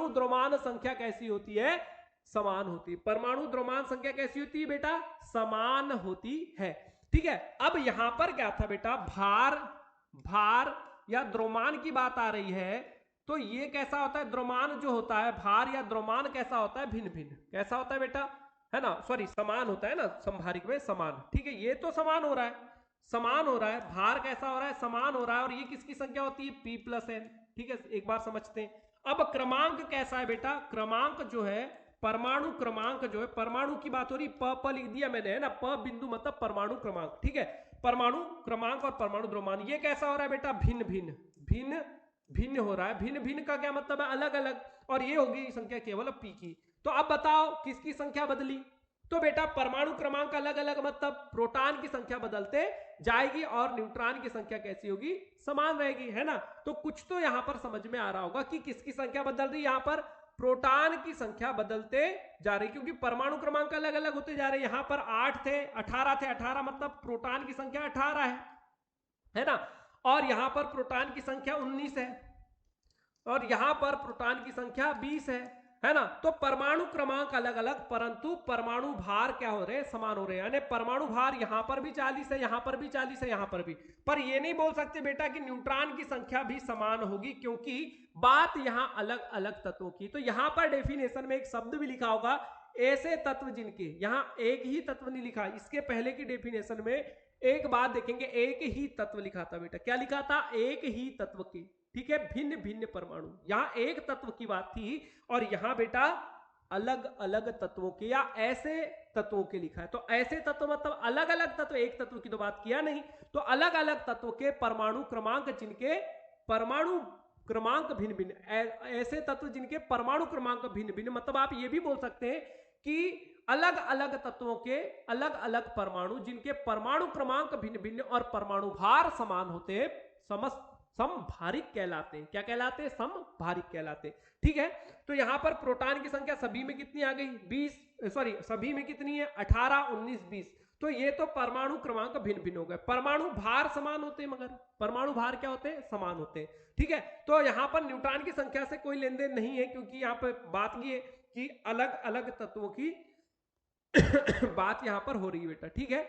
S1: द्रव्यमान संख्या कैसी होती है? समान होती है। परमाणु द्रव्यमान संख्या कैसी होती है बेटा? समान होती है। ठीक है, अब यहां पर क्या था बेटा? भार या द्रव्यमान की बात आ रही है, तो ये कैसा होता है? द्रव्यमान जो होता है, भार या द्रव्यमान कैसा होता है? भिन्न भिन्न। कैसा होता है बेटा? है ना, सॉरी, समान होता है ना, समभारिक में समान। ठीक है, ये तो समान हो रहा है, भार कैसा हो रहा है? समान हो रहा है। और ये किसकी संख्या होती है? P plus N। ठीक है, एक बार समझते हैं। अब क्रमांक कैसा है बेटा? क्रमांक जो है, परमाणु क्रमांक जो है, परमाणु की बात हो रही, प लिख दिया मैंने, है ना, प बिंदु मतलब परमाणु क्रमांक। ठीक है, परमाणु क्रमांक और परमाणु द्रव्यमान ये कैसा हो रहा है बेटा? भिन्न हो रहा है। भिन्न भिन्न का क्या मतलब है? अलग अलग। और ये होगी संख्या केवल P की। तो अब बताओ किसकी संख्या बदली? तो बेटा परमाणु क्रमांक अलग अलग मतलब प्रोटॉन की संख्या बदलते जाएगी और न्यूट्रॉन की संख्या कैसी होगी? समान रहेगी, है ना। तो कुछ तो यहां पर समझ में आ रहा होगा कि किसकी संख्या बदल रही है। यहां पर प्रोटॉन की संख्या बदलते जा रही, क्योंकि परमाणु क्रमांक अलग अलग होते जा रहे हैं। यहां पर 8 थे, 18 थे, 18 मतलब प्रोटॉन की संख्या 18 है ना। और यहां पर प्रोटॉन की संख्या 19 है और यहां पर प्रोटॉन की संख्या 20 है ना। तो परमाणु क्रमांक अलग अलग परंतु परमाणु भार क्या हो रहे हैं? समान हो रहे हैं। यानी परमाणु भार यहां पर भी 40 है, यहां पर भी 40 है, यहां पर भी। पर ये नहीं बोल सकते बेटा कि न्यूट्रॉन की संख्या भी समान होगी, क्योंकि बात यहां अलग अलग तत्वों की। तो यहां पर डेफिनेशन में एक शब्द भी लिखा होगा, ऐसे तत्व जिनके, यहां एक ही तत्व नहीं लिखा, इसके पहले की डेफिनेशन में एक बात देखेंगे, एक ही तत्व लिखा था बेटा। क्या लिखा था? एक ही तत्व के। ठीक है, भिन्न भिन्न परमाणु। यहां एक तत्व की बात थी और यहां बेटा अलग अलग तत्वों के या ऐसे तत्वों के लिखा है। तो ऐसे तत्व मतलब अलग अलग तत्व, एक तत्व की तो बात किया नहीं। तो अलग अलग तत्वों के परमाणु क्रमांक जिनके परमाणु क्रमांक भिन्न भिन्न, ऐसे तत्व जिनके परमाणु क्रमांक भिन्न भिन्न, मतलब आप ये भी बोल सकते हैं कि अलग अलग तत्वों के अलग अलग परमाणु जिनके परमाणु क्रमांक भिन्न भिन्न और परमाणु भार समान होते हैं, समभारिक कहलाते हैं। क्या कहलाते हैं? समभारिक कहलाते हैं। ठीक है, तो यहां पर प्रोटॉन की संख्या सभी में कितनी आ गई? 20, सॉरी सभी में कितनी है? 18, 19, 20। तो ये तो परमाणु क्रमांक भिन्न भिन्न हो गए। परमाणु भार समान होते हैं, मगर परमाणु भार क्या होते हैं? समान होते हैं। ठीक है, तो यहां पर न्यूट्रॉन की संख्या से कोई लेन देन नहीं है, क्योंकि यहां पर बात ये कि अलग अलग तत्वों की बात यहां पर हो रही है बेटा। ठीक है,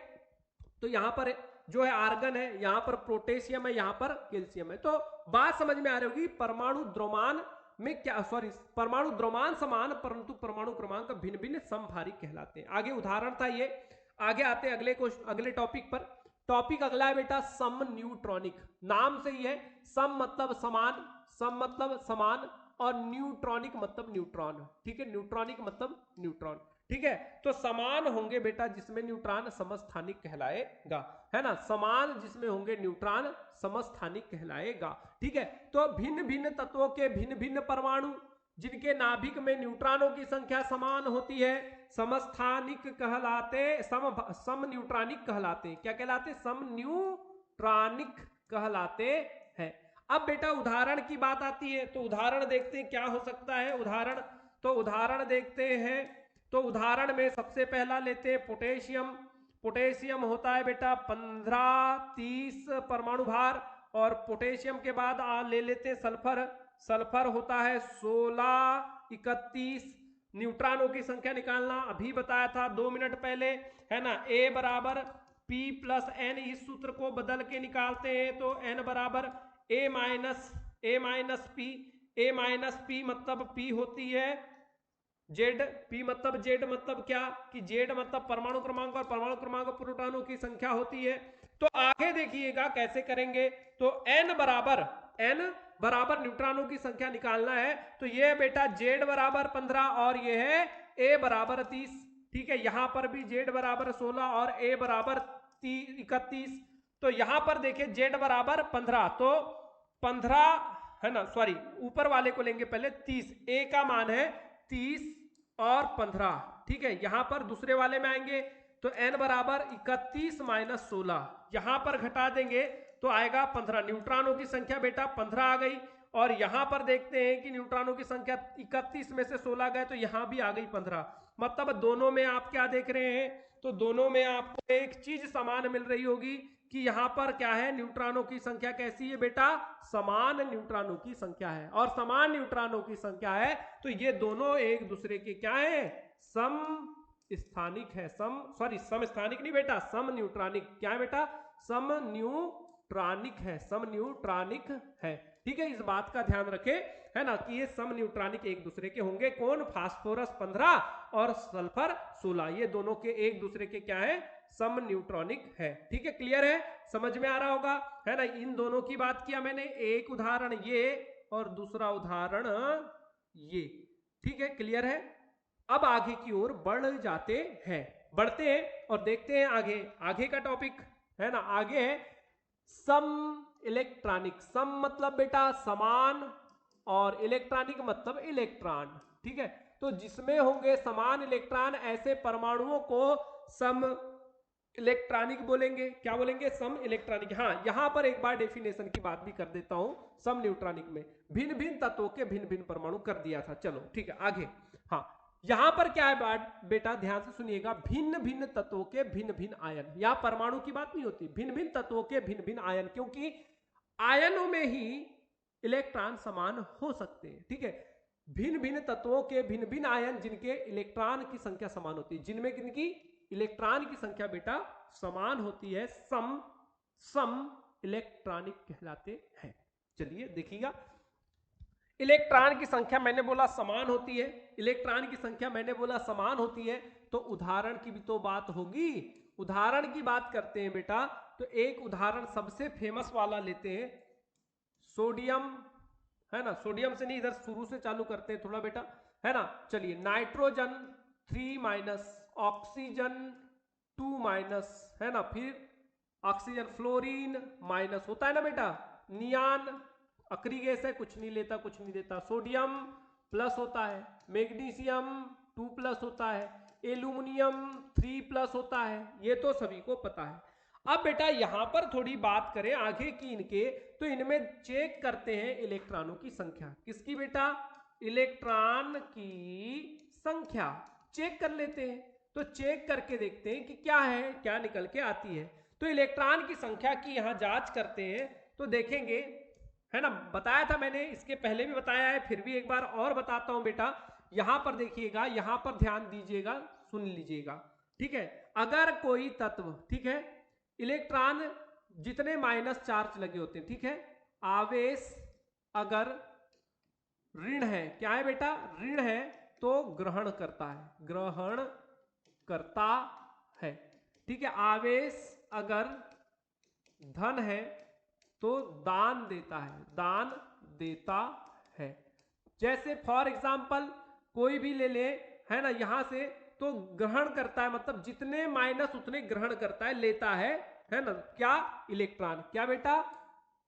S1: तो यहां पर जो है आर्गन है, यहां पर पोटेशियम है, यहां पर कैल्शियम है। तो बात समझ में आ रही होगी, परमाणु द्रव्यमान में क्या, सॉरी परमाणु द्रव्यमान समान परंतु परमाणु क्रमांक भिन्न भिन्न समभारिक कहलाते हैं। आगे उदाहरण था ये। आगे आते हैं अगले टॉपिक पर। टॉपिक अगला है बेटा सम न्यूट्रॉनिक। नाम से ही है, सम मतलब समान, सम मतलब समान, और न्यूट्रॉनिक मतलब न्यूट्रॉन। ठीक है, न्यूट्रॉनिक मतलब न्यूट्रॉन। ठीक है, तो समान होंगे बेटा जिसमें न्यूट्रॉन समस्थानिक कहलाएगा, है ना। समान जिसमें होंगे न्यूट्रॉन समस्थानिक कहलाएगा। ठीक है, तो भिन्न भिन्न तत्वों के भिन्न भिन्न परमाणु जिनके नाभिक में न्यूट्रॉनों की संख्या समान होती है, समस्थानिक कहलाते, सम न्यूट्रॉनिक कहलाते। क्या कहलाते? सम न्यूट्रॉनिक कहलाते हैं। अब बेटा उदाहरण की बात आती है, तो उदाहरण देखते हैं क्या हो सकता है। उदाहरण, तो उदाहरण देखते हैं। तो उदाहरण में सबसे पहला लेते हैं पोटेशियम। पोटेशियम होता है बेटा 15-30 परमाणु भार, और पोटेशियम के बाद ले लेते हैं सल्फर। सल्फर होता है 16-31। न्यूट्रॉनों की संख्या निकालना अभी बताया था 2 मिनट पहले, है ना। A बराबर P प्लस N, इस सूत्र को बदल के निकालते हैं तो N बराबर A माइनस P मतलब P होती है जेड। P मतलब जेड, मतलब क्या कि जेड मतलब परमाणु क्रमांक, और परमाणु क्रमांक प्रोटॉनों की संख्या होती है। तो आगे देखिएगा कैसे करेंगे। तो N बराबर न्यूट्रॉनों की संख्या निकालना है, तो ये बेटा जेड बराबर 15 और ये है A बराबर 30। ठीक है, यहां पर भी जेड बराबर 16 और A बराबर 31। तो यहां पर देखिए जेड बराबर 15, तो 15 है ना, सॉरी ऊपर वाले को लेंगे पहले 30। A का मान है 30 और 15। ठीक है, यहां पर दूसरे वाले में आएंगे तो n बराबर 31 माइनस 16, यहां पर घटा देंगे तो आएगा 15। न्यूट्रॉनों की संख्या बेटा 15 आ गई, और यहां पर देखते हैं कि न्यूट्रॉनों की संख्या 31 में से 16 गए तो यहां भी आ गई 15। मतलब दोनों में आप क्या देख रहे हैं, तो दोनों में आपको एक चीज समान मिल रही होगी कि यहां पर क्या है, न्यूट्रॉनों की संख्या कैसी है बेटा? समान न्यूट्रॉनों की संख्या है, और समान न्यूट्रॉनों की संख्या है तो ये दोनों एक दूसरे के क्या है? सम स्थानिक है। सम स्थानिक नहीं बेटा, सम न्यूट्रॉनिक। क्या है बेटा? सम न्यूट्रॉनिक है, सम न्यूट्रॉनिक है। ठीक है, इस बात का ध्यान रखें, है ना, कि ये सम न्यूट्रॉनिक एक दूसरे के होंगे। कौन? फास्फोरस 15 और सल्फर 16, ये दोनों के एक दूसरे के क्या है? सम न्यूट्रॉनिक है। ठीक है, क्लियर है, समझ में आ रहा होगा, है ना। इन दोनों की बात किया मैंने, एक उदाहरण ये और दूसरा उदाहरण ये। ठीक है, क्लियर है। अब आगे की ओर बढ़ जाते हैं, बढ़ते हैं और देखते हैं आगे का टॉपिक, है ना। आगे है सम इलेक्ट्रॉनिक। सम मतलब बेटा समान, और इलेक्ट्रॉनिक मतलब इलेक्ट्रॉन। ठीक है, तो जिसमें होंगे समान इलेक्ट्रॉन, ऐसे परमाणुओं को सम इलेक्ट्रॉनिक बोलेंगे। क्या बोलेंगे? सम इलेक्ट्रॉनिक। हाँ, यहां पर एक बार डेफिनेशन की बात भी कर देता हूं। सम न्यूट्रॉनिक में भिन्न भिन्न तत्वों के भिन्न भिन्न परमाणु कर दिया था। चलो ठीक है, आगे। हाँ, यहां पर क्या है बात बेटा, ध्यान से सुनिएगा। भिन्न भिन्न तत्वों के भिन्न भिन्न आयन, या परमाणु की बात नहीं होती, भिन्न भिन्न तत्वों के भिन्न भिन्न आयन, क्योंकि आयनों में ही इलेक्ट्रॉन समान हो सकते हैं। ठीक है, भिन्न भिन्न तत्वों के भिन्न भिन्न आयन जिनके इलेक्ट्रॉन की संख्या समान होती है, जिनमें किनकी इलेक्ट्रॉन की संख्या बेटा समान होती है, सम इलेक्ट्रॉनिक कहलाते हैं। चलिए देखिएगा, इलेक्ट्रॉन की संख्या मैंने बोला समान होती है, इलेक्ट्रॉन की संख्या मैंने बोला समान होती है, तो उदाहरण की भी तो बात होगी। उदाहरण की बात करते हैं बेटा, तो एक उदाहरण सबसे फेमस वाला लेते हैं, सोडियम, है ना। सोडियम से नहीं, इधर शुरू से चालू करते हैं थोड़ा बेटा। है ना। चलिए नाइट्रोजन 3 माइनस, ऑक्सीजन 2 माइनस, है ना, फिर ऑक्सीजन फ्लोरीन माइनस होता है ना बेटा, नियान अक्री गैस है, कुछ नहीं लेता कुछ नहीं देता, सोडियम प्लस होता है, मैग्नीशियम 2 प्लस होता है, एल्यूमिनियम 3 प्लस होता है, ये तो सभी को पता है। अब बेटा यहां पर थोड़ी बात करें आगे की इनके, तो इनमें चेक करते हैं इलेक्ट्रॉनों की संख्या। किसकी बेटा? इलेक्ट्रॉन की संख्या चेक कर लेते हैं। तो चेक करके देखते हैं कि क्या है, क्या निकल के आती है। तो इलेक्ट्रॉन की संख्या की यहां जांच करते हैं तो देखेंगे, है ना, बताया था मैंने, इसके पहले भी बताया है, फिर भी एक बार और बताता हूं बेटा। यहां पर देखिएगा, यहां पर ध्यान दीजिएगा, सुन लीजिएगा, ठीक है। अगर कोई तत्व, ठीक है, इलेक्ट्रॉन जितने माइनस चार्ज लगे होते हैं, ठीक है, आवेश अगर ऋण है, क्या है बेटा? ऋण है, तो ग्रहण करता है, ग्रहण करता है, ठीक है। आवेश अगर धन है तो दान देता है, दान देता है। जैसे फॉर एग्जाम्पल कोई भी ले ले, है ना, यहां से तो ग्रहण करता है, मतलब जितने माइनस उतने ग्रहण करता है, लेता है ना, क्या? इलेक्ट्रॉन। क्या बेटा?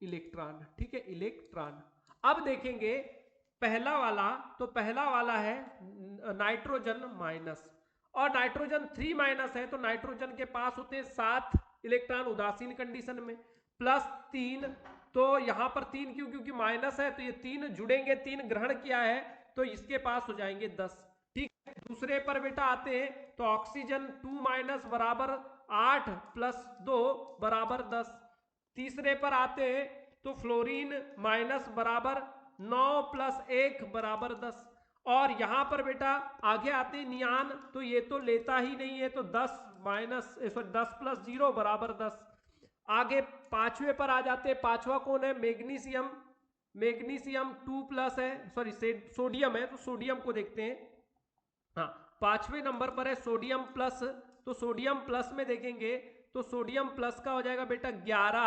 S1: इलेक्ट्रॉन, ठीक है, इलेक्ट्रॉन। अब देखेंगे पहला वाला, तो पहला वाला है नाइट्रोजन माइनस, और नाइट्रोजन 3 माइनस है, तो नाइट्रोजन के पास होते हैं 7 इलेक्ट्रॉन उदासीन कंडीशन में, प्लस 3, तो यहां पर 3 क्यों? क्योंकि माइनस है, तो ये 3 जुड़ेंगे, 3 ग्रहण किया है, तो इसके पास हो जाएंगे 10, ठीक है। दूसरे पर बेटा आते हैं, तो ऑक्सीजन 2 माइनस बराबर 8 प्लस 2 बराबर 10। तीसरे पर आते हैं, तो फ्लोरीन माइनस बराबर 9 प्लस 1 बराबर 10। और यहां पर बेटा आगे आते हैं नियान, तो ये तो लेता ही नहीं है, तो 10 माइनस 10 प्लस 0 बराबर 10। आगे पांचवे पर आ जाते हैं, पांचवा कौन है? मैग्नीशियम, मैग्नीशियम 2 प्लस है, सॉरी सोडियम है, तो सोडियम को देखते हैं। हाँ, पांचवें नंबर पर है सोडियम प्लस, तो सोडियम प्लस में देखेंगे तो सोडियम प्लस का हो जाएगा बेटा 11,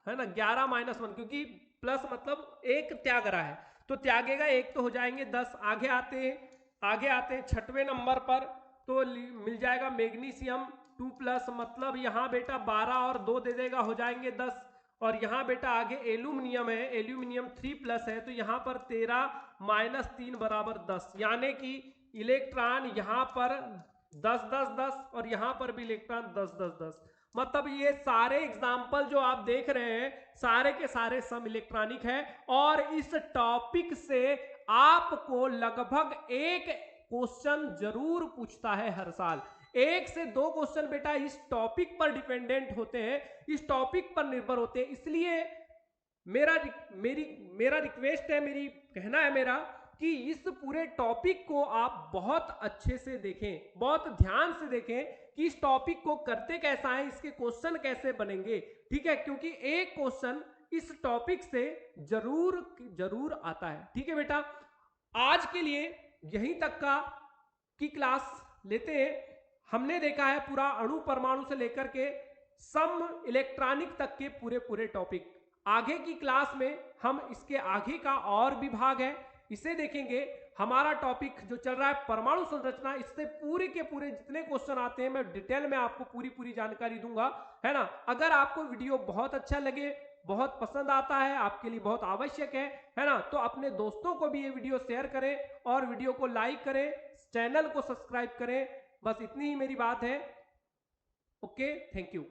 S1: है ना, 11 माइनस 1, क्योंकि प्लस मतलब एक त्याग रहा है, तो त्यागेगा एक, तो हो जाएंगे 10। आगे आते हैं छठवें नंबर पर, तो मिल जाएगा मैग्नीशियम 2 प्लस, मतलब यहां बेटा 12 और 2 दे देगा, हो जाएंगे 10। और यहां बेटा आगे एल्यूमिनियम है, एल्यूमिनियम 3 प्लस है, तो यहां पर 13 माइनस 3 बराबर 10, यानी कि इलेक्ट्रॉन यहां पर 10 10 10 और यहां पर भी इलेक्ट्रॉन 10 10 10। मतलब ये सारे एग्जाम्पल जो आप देख रहे हैं सारे के सारे सम इलेक्ट्रॉनिक है, और इस टॉपिक से आपको लगभग एक क्वेश्चन जरूर पूछता है हर साल। 1 से 2 क्वेश्चन बेटा इस टॉपिक पर डिपेंडेंट होते हैं, इस टॉपिक पर निर्भर होते हैं। इसलिए मेरा रिक्वेस्ट है, मेरी कहना है मेरा, कि इस पूरे टॉपिक को आप बहुत अच्छे से देखें, बहुत ध्यान से देखें कि इस टॉपिक को करते कैसा है, इसके क्वेश्चन कैसे बनेंगे, ठीक है, क्योंकि एक क्वेश्चन इस टॉपिक से जरूर आता है, ठीक है बेटा। आज के लिए यहीं तक की क्लास लेते हैं। हमने देखा है पूरा अणु परमाणु से लेकर के सम इलेक्ट्रॉनिक तक के पूरे टॉपिक। आगे की क्लास में हम इसके आगे का और भी भाग है, इसे देखेंगे। हमारा टॉपिक जो चल रहा है परमाणु संरचना, इससे पूरे के पूरे जितने क्वेश्चन आते हैं मैं डिटेल में आपको पूरी जानकारी दूंगा, है ना। अगर आपको वीडियो बहुत अच्छा लगे, बहुत पसंद आता है, आपके लिए बहुत आवश्यक है ना, तो अपने दोस्तों को भी ये वीडियो शेयर करें और वीडियो को लाइक करें, चैनल को सब्सक्राइब करें। बस इतनी ही मेरी बात है। Okay, thank you.